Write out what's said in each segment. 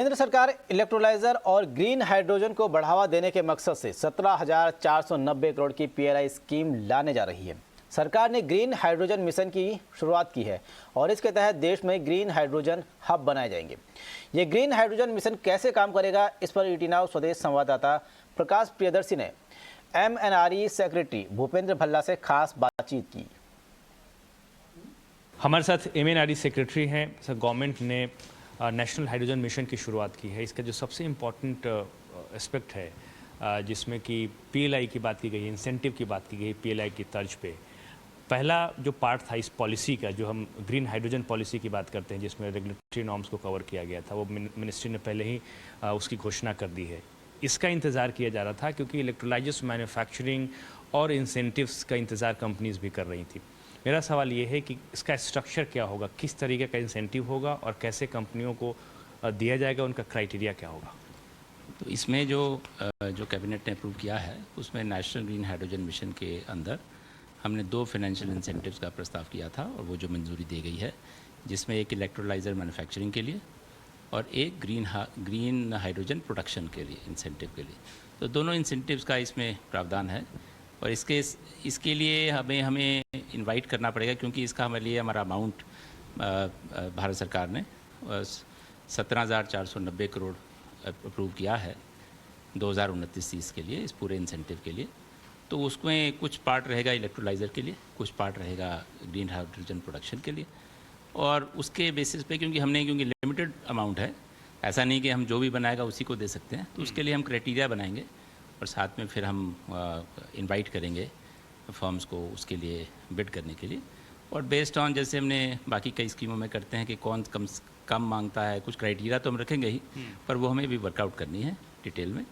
केंद्र सरकार इलेक्ट्रोलाइजर और ग्रीन हाइड्रोजन को बढ़ावा देने के मकसद से 17,490 करोड़ की पीएलआई स्कीम लाने जा रही है। सरकार ने ग्रीन हाइड्रोजन मिशन की शुरुआत की है और इसके तहत देश में ग्रीन हाइड्रोजन हब बनाए जाएंगे। ये ग्रीन हाइड्रोजन मिशन कैसे काम करेगा, इस पर ईटी नाउ स्वदेश संवाददाता प्रकाश प्रियदर्शी ने एमएनआरई सेक्रेटरी भूपेंद्र भल्ला से खास बातचीत की। हमारे साथ एमएनआरई सेक्रेटरी हैं। सर, गवर्नमेंट ने नेशनल हाइड्रोजन मिशन की शुरुआत की है। इसका जो सबसे इम्पॉर्टेंट एस्पेक्ट है जिसमें कि पीएलआई की बात की गई, इंसेंटिव की बात की गई पीएलआई की तर्ज पे। पहला जो पार्ट था इस पॉलिसी का, जो हम ग्रीन हाइड्रोजन पॉलिसी की बात करते हैं, जिसमें रेगुलेटरी नॉर्म्स को कवर किया गया था, वो मिनिस्ट्री ने पहले ही उसकी घोषणा कर दी है। इसका इंतज़ार किया जा रहा था क्योंकि इलेक्ट्रोलाइजर्स मैन्युफैक्चरिंग और इंसेंटिव्स का इंतज़ार कंपनीज भी कर रही थी। मेरा सवाल ये है कि इसका स्ट्रक्चर क्या होगा, किस तरीके का इंसेंटिव होगा और कैसे कंपनियों को दिया जाएगा, उनका क्राइटेरिया क्या होगा? तो इसमें जो कैबिनेट ने अप्रूव किया है, उसमें नेशनल ग्रीन हाइड्रोजन मिशन के अंदर हमने 2 फाइनेंशियल इंसेंटिव्स का प्रस्ताव किया था और वो जो मंजूरी दी गई है, जिसमें एक इलेक्ट्रोलाइजर मैन्युफैक्चरिंग के लिए और एक ग्रीन हाइड्रोजन प्रोडक्शन के लिए इंसेंटिव के लिए। तो दोनों इंसेंटिव्स का इसमें प्रावधान है और इसके लिए हमें इनवाइट करना पड़ेगा, क्योंकि इसका हमारे लिए हमारा अमाउंट भारत सरकार ने 17,490 करोड़ अप्रूव किया है 2029-30 के लिए, इस पूरे इंसेंटिव के लिए। तो उसमें कुछ पार्ट रहेगा इलेक्ट्रोलाइज़र के लिए, कुछ पार्ट रहेगा ग्रीन हाइड्रोजन प्रोडक्शन के लिए। और उसके बेसिस पे क्योंकि लिमिटेड अमाउंट है, ऐसा नहीं कि हम जो भी बनाएगा उसी को दे सकते हैं, तो उसके लिए हम क्राइटेरिया बनाएंगे और साथ में फिर हम इनवाइट करेंगे फर्म्स को उसके लिए बिड करने के लिए। और बेस्ड ऑन, जैसे हमने बाकी कई स्कीमों में करते हैं कि कौन कम मांगता है, कुछ क्राइटेरिया तो हम रखेंगे ही, पर वो हमें भी वर्कआउट करनी है डिटेल में।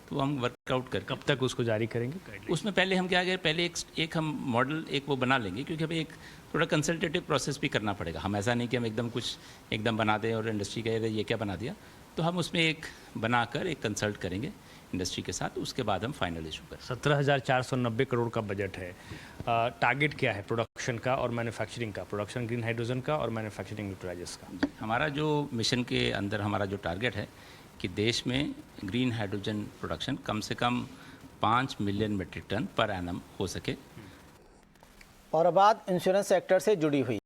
तो हम वर्कआउट कर कब तक उसको जारी करेंगे? उसमें पहले हम क्या करें, पहले एक हम मॉडल वो बना लेंगे, क्योंकि हमें एक थोड़ा कंसल्टेटिव प्रोसेस भी करना पड़ेगा। हम ऐसा नहीं कि हम एकदम बना दें और इंडस्ट्री कहे ये क्या बना दिया। तो हम उसमें एक बनाकर एक कंसल्ट करेंगे इंडस्ट्री के साथ, उसके बाद हम फाइनल इशू करें। 17,490 करोड़ का बजट है। टारगेट क्या है प्रोडक्शन का और मैन्युफैक्चरिंग का, प्रोडक्शन ग्रीन हाइड्रोजन का और मैन्युफैक्चरिंग इलेक्ट्रोलाइजर्स का? हमारा जो मिशन के अंदर हमारा जो टारगेट है कि देश में ग्रीन हाइड्रोजन प्रोडक्शन कम से कम 5 million metric ton per annum हो सके। और अब बात इंश्योरेंस सेक्टर से जुड़ी हुई